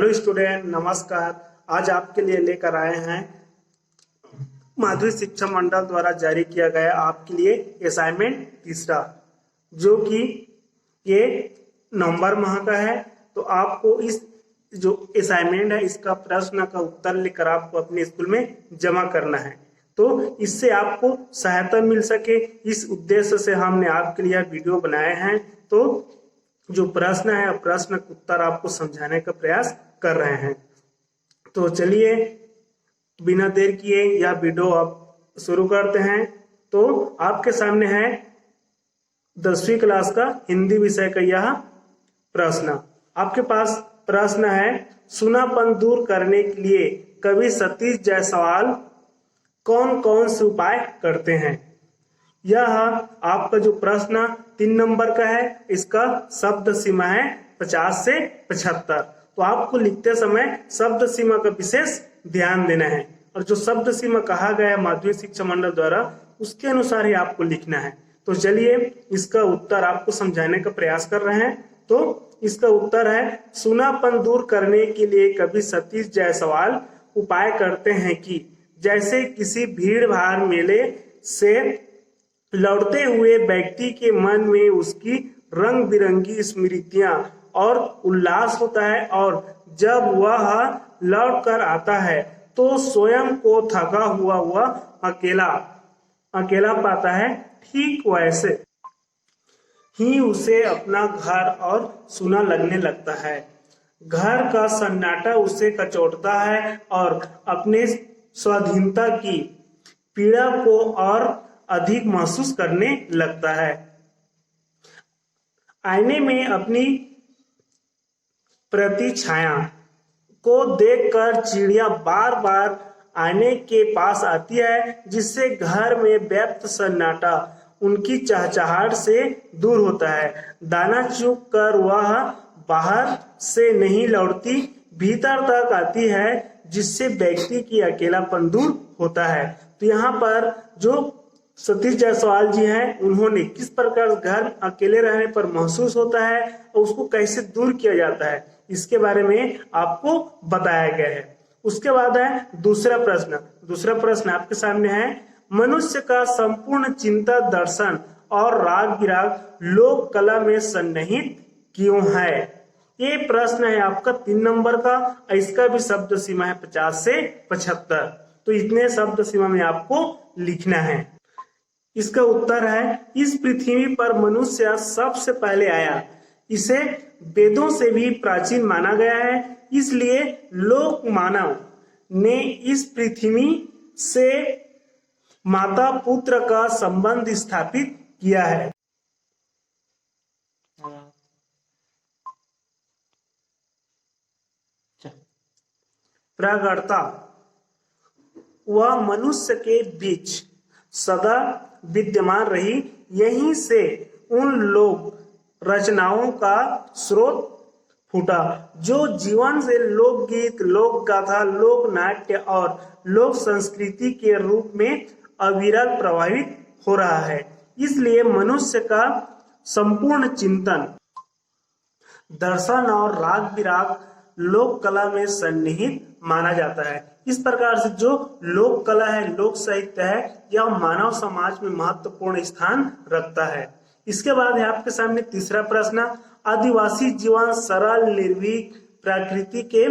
Hello student, नमस्कार। आज आपके लिए लेकर आए हैं माध्यमिक शिक्षा मंडल द्वारा जारी किया गया आपके लिए असाइनमेंट तीसरा, जो कि ये नवंबर माह का है। तो आपको इस जो असाइनमेंट है इसका प्रश्न का उत्तर लेकर आपको अपने स्कूल में जमा करना है, तो इससे आपको सहायता मिल सके, इस उद्देश्य से हमने आपके लिए वीडियो बनाए हैं। तो जो प्रश्न है प्रश्न का उत्तर आपको समझाने का प्रयास कर रहे हैं। तो चलिए बिना देर किए यह वीडियो आप शुरू करते हैं। तो आपके सामने है 10वीं क्लास का हिंदी विषय का यह प्रश्न। आपके पास प्रश्न है, सूनापन दूर करने के लिए कवि सतीश जायसवाल कौन कौन से उपाय करते हैं। यह आपका जो प्रश्न 3 नंबर का है, इसका शब्द सीमा है 50 से 75। तो आपको लिखते समय शब्द सीमा का विशेष ध्यान देना है, और जो शब्द सीमा कहा गया है माध्यमिक शिक्षा मंडल द्वारा उसके अनुसार ही आपको लिखना है। तो चलिए इसका उत्तर आपको समझाने का प्रयास कर रहे हैं। तो इसका उत्तर है, सूनापन दूर करने के लिए कवि सतीश जायसवाल उपाय करते हैं कि जैसे किसी भीड़ भाड़ मेले से लौटते हुए व्यक्ति के मन में उसकी रंग बिरंगी स्मृतियां और उल्लास होता है, और जब वह लौट कर आता है तो स्वयं को थका हुआ वह अकेला पाता है। ठीक वैसे ही उसे अपना घर और सूना लगने लगता है। घर का सन्नाटा उसे कचोटता है और अपने स्वाधीनता की पीड़ा को और अधिक महसूस करने लगता है। आईने में अपनी प्रतिछाया को देखकर चिड़िया बार बार आईने के पास आती है, जिससे घर में व्याप्त सन्नाटा उनकी चहचहाहट से दूर होता है। दाना चुग कर वह बाहर से नहीं लौटती, भीतर तक आती है, जिससे व्यक्ति की अकेलापन दूर होता है। तो यहाँ पर जो सतीश जायसवाल जी हैं, उन्होंने किस प्रकार घर अकेले रहने पर महसूस होता है और उसको कैसे दूर किया जाता है, इसके बारे में आपको बताया गया है। उसके बाद है दूसरा प्रश्न आपके सामने है, मनुष्य का संपूर्ण चिंता दर्शन और राग विराग लोक कला में सन्निहित क्यों है। ये प्रश्न है आपका 3 नंबर का, इसका भी शब्द सीमा है 50 से 75। तो इतने शब्द सीमा में आपको लिखना है। इसका उत्तर है, इस पृथ्वी पर मनुष्य सबसे पहले आया, इसे वेदों से भी प्राचीन माना गया है, इसलिए लोक मानव ने इस पृथ्वी से माता पुत्र का संबंध स्थापित किया है। प्रगाढ़ता वह मनुष्य के बीच सदा विद्यमान रही, यहीं से उन लोक रचनाओं का स्रोत फूटा जो जीवन से लोकगीत, लोक गाथा, लोक नाट्य और लोक संस्कृति के रूप में अविरल प्रभावित हो रहा है। इसलिए मनुष्य का संपूर्ण चिंतन दर्शन और राग विराग लोक कला में सन्निहित माना जाता है। इस प्रकार से जो लोक कला है, लोक साहित्य है, यह मानव समाज में महत्वपूर्ण स्थान रखता है। इसके बाद है आपके सामने तीसरा प्रश्न, आदिवासी जीवन सरल निर्भीक प्रकृति के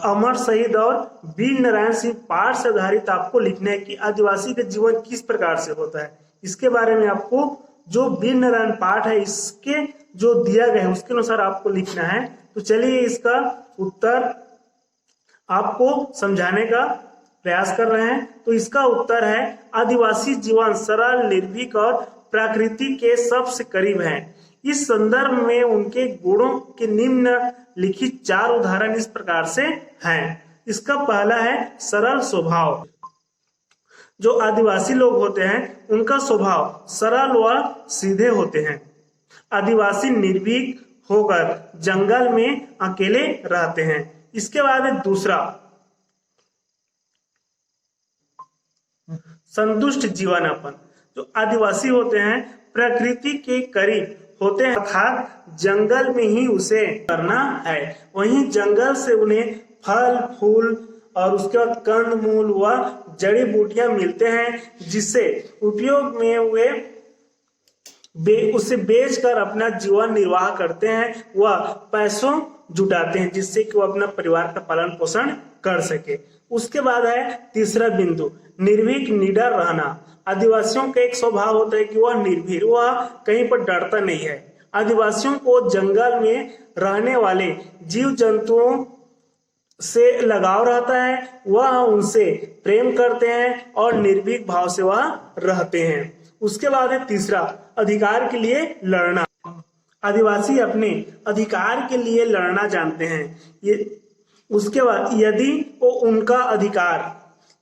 अमर शहीद और वीर नारायण सिंह पाठ से आधारित आपको लिखना है कि आदिवासी का जीवन किस प्रकार से होता है। इसके बारे में आपको जो वीर नारायण पाठ है इसके जो दिया गया है उसके अनुसार आपको लिखना है। तो चलिए इसका उत्तर आपको समझाने का प्रयास कर रहे हैं। तो इसका उत्तर है, आदिवासी जीवन सरल निर्भीक और प्रकृति के सबसे करीब है। इस संदर्भ में उनके गुणों के निम्नलिखित 4 उदाहरण इस प्रकार से हैं। इसका पहला है सरल स्वभाव। जो आदिवासी लोग होते हैं उनका स्वभाव सरल व सीधे होते हैं। आदिवासी निर्भीक होकर जंगल में अकेले रहते हैं। इसके बाद है दूसरा, संतुष्ट जीवनयापन। जो आदिवासी होते हैं प्रकृति के करीब होते हैं, अर्थात जंगल में ही उसे करना है। वहीं जंगल से उन्हें फल फूल और उसके बाद कंद मूल व जड़ी बूटियां मिलते हैं, जिससे उपयोग में वे उसे बेचकर अपना जीवन निर्वाह करते हैं व पैसों जुटाते हैं, जिससे कि वो अपना परिवार का पालन पोषण कर सके। उसके बाद है तीसरा बिंदु, निर्भीक निडर रहना। आदिवासियों का एक स्वभाव होता है कि वह निर्भीक, वह कहीं पर डरता नहीं है। आदिवासियों को जंगल में रहने वाले जीव जंतुओं से लगाव रहता है, वह उनसे प्रेम करते हैं और निर्भीक भाव से वह रहते हैं। उसके बाद है तीसरा, अधिकार के लिए लड़ना। आदिवासी अपने अधिकार के लिए लड़ना जानते हैं। ये उसके बाद यदि वो उनका अधिकार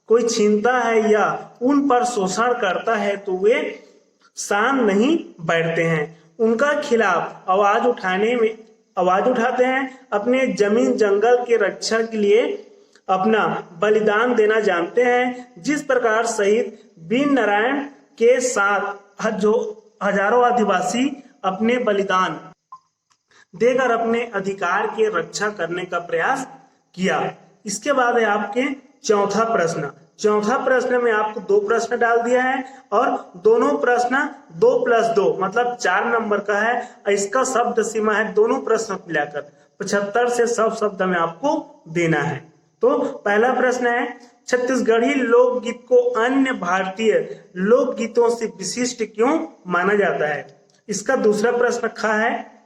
कोई छीनता है या उन पर शोषण करता है तो वे शांत नहीं बैठते हैं, उनका खिलाफ आवाज उठाते हैं। अपने जमीन जंगल के रक्षा के लिए अपना बलिदान देना जानते हैं। जिस प्रकार शहीद वीर नारायण के साथ जो हजारों आदिवासी अपने बलिदान देकर अपने अधिकार की रक्षा करने का प्रयास किया। इसके बाद है आपके चौथा प्रश्न। चौथा प्रश्न में आपको 2 प्रश्न डाल दिया है और दोनों प्रश्न 2+2 मतलब 4 नंबर का है। इसका शब्द सीमा है दोनों प्रश्न मिलाकर 75 से सब शब्द में आपको देना है। तो पहला प्रश्न है, छत्तीसगढ़ी लोकगीत को अन्य भारतीय लोकगीतों से विशिष्ट क्यों माना जाता है? इसका दूसरा प्रश्न रखा है,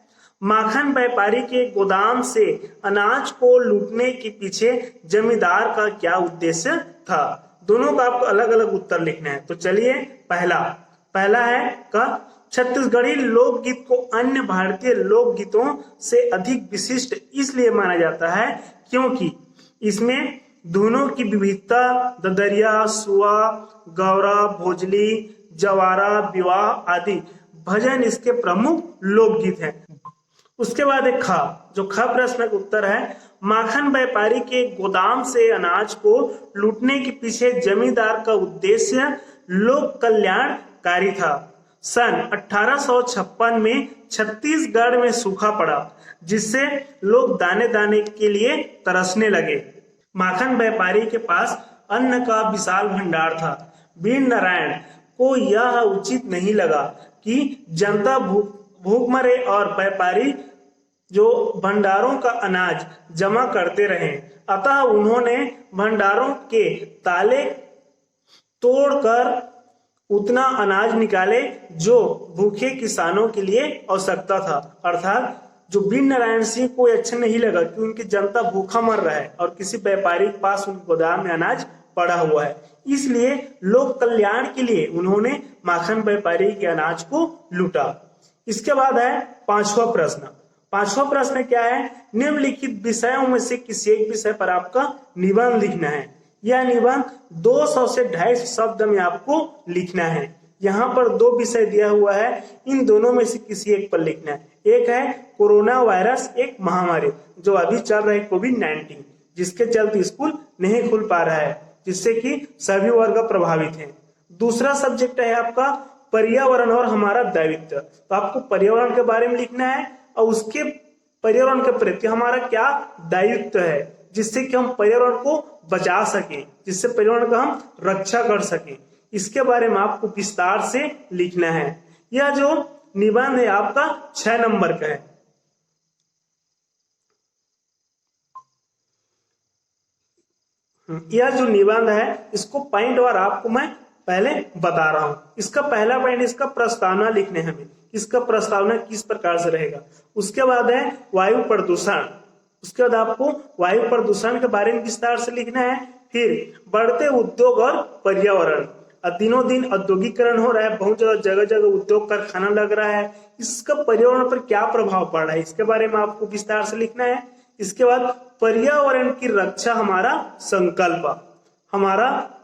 माखन व्यापारी के गोदाम से अनाज को लूटने के पीछे जमींदार का क्या उद्देश्य था? दोनों का आपको अलग अलग उत्तर लिखना है। तो चलिए पहला है का छत्तीसगढ़ी लोकगीत को अन्य भारतीय लोकगीतों से अधिक विशिष्ट इसलिए माना जाता है क्योंकि इसमें धुनों की विविधता, ददरिया, सुआ, गौरा, भोजली, जवारा, विवाह आदि भजन इसके प्रमुख लोकगीत हैं। उसके बाद एक खा, जो खा प्रश्न का उत्तर है, माखन व्यापारी के गोदाम से अनाज को लूटने के पीछे जमींदार का उद्देश्य लोक कल्याणकारी था। सन 1856 में छत्तीसगढ़ में सूखा पड़ा, जिससे लोग दाने दाने के लिए तरसने लगे। माखन व्यापारी के पास अन्न का विशाल भंडार था। वीर नारायण को यह उचित नहीं लगा कि जनता भूख मरे और व्यापारी जो भंडारों का अनाज जमा करते रहे। अतः उन्होंने भंडारों के ताले तोड़कर उतना अनाज निकाले जो भूखे किसानों के लिए आवश्यकता था। अर्थात जो वीर नारायण सिंह को अच्छा नहीं लगा कि उनकी जनता भूखा मर रहा है और किसी व्यापारी के पास उनके गोदाम में अनाज पड़ा हुआ है, इसलिए लोक कल्याण के लिए उन्होंने माखन व्यापारी के अनाज को लूटा। इसके बाद है पांचवा प्रश्न। पांचवा प्रश्न क्या है, निम्नलिखित विषयों में से किसी एक विषय पर आपका निबंध लिखना है। यह निबंध 200 से 250 शब्द में आपको लिखना है। यहाँ पर 2 विषय दिया हुआ है, इन दोनों में से किसी एक पर लिखना है। एक है कोरोना वायरस, एक महामारी जो अभी चल रही कोविड-19, जिसके चलते स्कूल नहीं खुल पा रहा है, जिससे कि सभी वर्ग प्रभावित हैं। दूसरा सब्जेक्ट है आपका पर्यावरण और हमारा दायित्व। तो आपको पर्यावरण के बारे में लिखना है और उसके पर्यावरण के प्रति हमारा क्या दायित्व है, जिससे कि हम पर्यावरण को बचा सके, जिससे पर्यावरण का हम रक्षा कर सके, इसके बारे में आपको विस्तार से लिखना है। यह जो निबंध है आपका 6 नंबर का है। यह जो निबंध है इसको पॉइंट वार आपको मैं पहले बता रहा हूं। इसका पहला पॉइंट, इसका प्रस्तावना लिखने हमें, इसका प्रस्तावना किस प्रकार से रहेगा। उसके बाद है वायु प्रदूषण, उसके बाद आपको वायु प्रदूषण के बारे में विस्तार से लिखना है। फिर बढ़ते उद्योग और पर्यावरण, दिनों दिन औद्योगिकरण हो रहा है, बहुत जगह जगह उद्योग कारखाना लग रहा है, इसका पर्यावरण पर क्या प्रभाव पड़ रहा है, इसके बारे में आपको विस्तार से लिखना है। इसके बाद पर्यावरण की रक्षा हमारा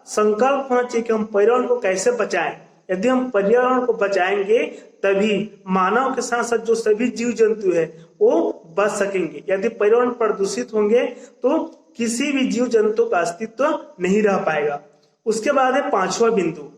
संकल्प होना चाहिए कि हम पर्यावरण को कैसे बचाएं। यदि हम पर्यावरण को बचाएंगे तभी मानव के साथ साथ जो सभी जीव जंतु है वो बच सकेंगे। यदि पर्यावरण प्रदूषित होंगे तो किसी भी जीव जंतु का अस्तित्व नहीं रह पाएगा। उसके बाद है 5वां बिंदु,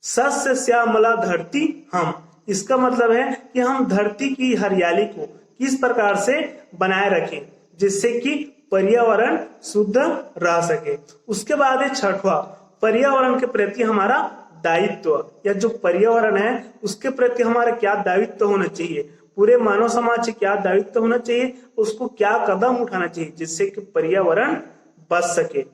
सस्य श्यामला धरती हम। इसका मतलब है कि हम धरती की हरियाली को किस प्रकार से बनाए रखें जिससे कि पर्यावरण शुद्ध रह सके। उसके बाद है छठवां, पर्यावरण के प्रति हमारा दायित्व, या जो पर्यावरण है उसके प्रति हमारा क्या दायित्व होना चाहिए, पूरे मानव समाज से क्या दायित्व होना चाहिए, उसको क्या कदम उठाना चाहिए जिससे कि पर्यावरण बच सके।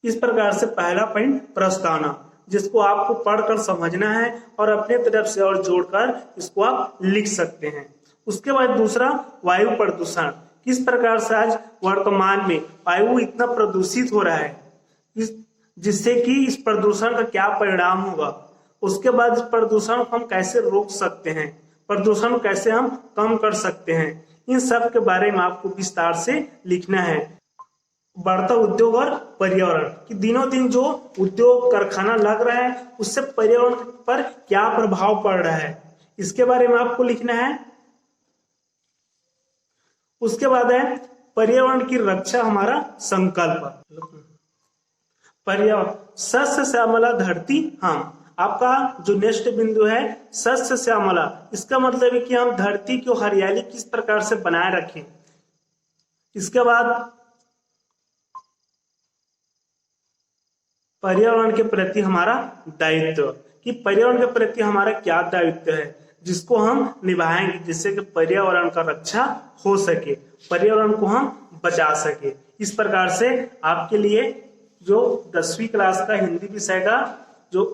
इस प्रकार से पहला पॉइंट प्रस्तावना, जिसको आपको पढ़कर समझना है और अपने तरफ से और जोड़कर इसको आप लिख सकते हैं। उसके बाद दूसरा, वायु प्रदूषण, किस प्रकार से आज वर्तमान में वायु इतना प्रदूषित हो रहा है, जिससे कि इस प्रदूषण का क्या परिणाम होगा। उसके बाद इस प्रदूषण को हम कैसे रोक सकते हैं, प्रदूषण को कैसे हम कम कर सकते हैं, इन सब के बारे में आपको विस्तार से लिखना है। बढ़ता उद्योग और पर्यावरण, कि दिनों दिन जो उद्योग कारखाना लग रहा है उससे पर्यावरण पर क्या प्रभाव पड़ रहा है, इसके बारे में आपको लिखना है। उसके बाद है पर्यावरण की रक्षा हमारा संकल्प, पर्यावरण सस्य श्यामला धरती हम, आपका जो नेक्स्ट बिंदु है सस्य श्यामला, इसका मतलब है कि हम धरती की हरियाली किस प्रकार से बनाए रखें। इसके बाद पर्यावरण के प्रति हमारा दायित्व, कि पर्यावरण के प्रति हमारा क्या दायित्व है जिसको हम निभाएंगे जिससे कि पर्यावरण का रक्षा हो सके, पर्यावरण को हम बचा सके। इस प्रकार से आपके लिए जो 10वीं क्लास का हिंदी विषय का जो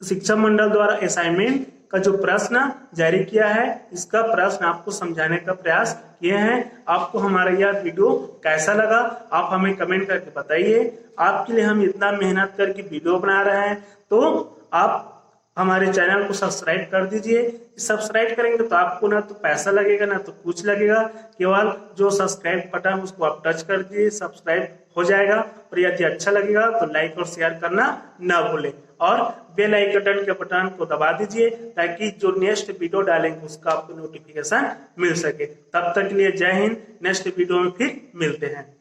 शिक्षा मंडल द्वारा असाइनमेंट का जो प्रश्न जारी किया है, इसका प्रश्न आपको समझाने का प्रयास किए हैं। आपको हमारा यह वीडियो कैसा लगा आप हमें कमेंट करके बताइए। आपके लिए हम इतना मेहनत करके वीडियो बना रहे हैं, तो आप हमारे चैनल को सब्सक्राइब कर दीजिए। सब्सक्राइब करेंगे तो आपको ना तो पैसा लगेगा ना तो कुछ लगेगा, केवल जो सब्सक्राइब बटन उसको आप टच कर दीजिए, सब्सक्राइब हो जाएगा। और यदि अच्छा लगेगा तो लाइक और शेयर करना ना भूलें और बेल आइकन के बटन को दबा दीजिए ताकि जो नेक्स्ट वीडियो डालेंगे उसका आपको नोटिफिकेशन मिल सके। तब तक के लिए जय हिंद, नेक्स्ट वीडियो में फिर मिलते हैं।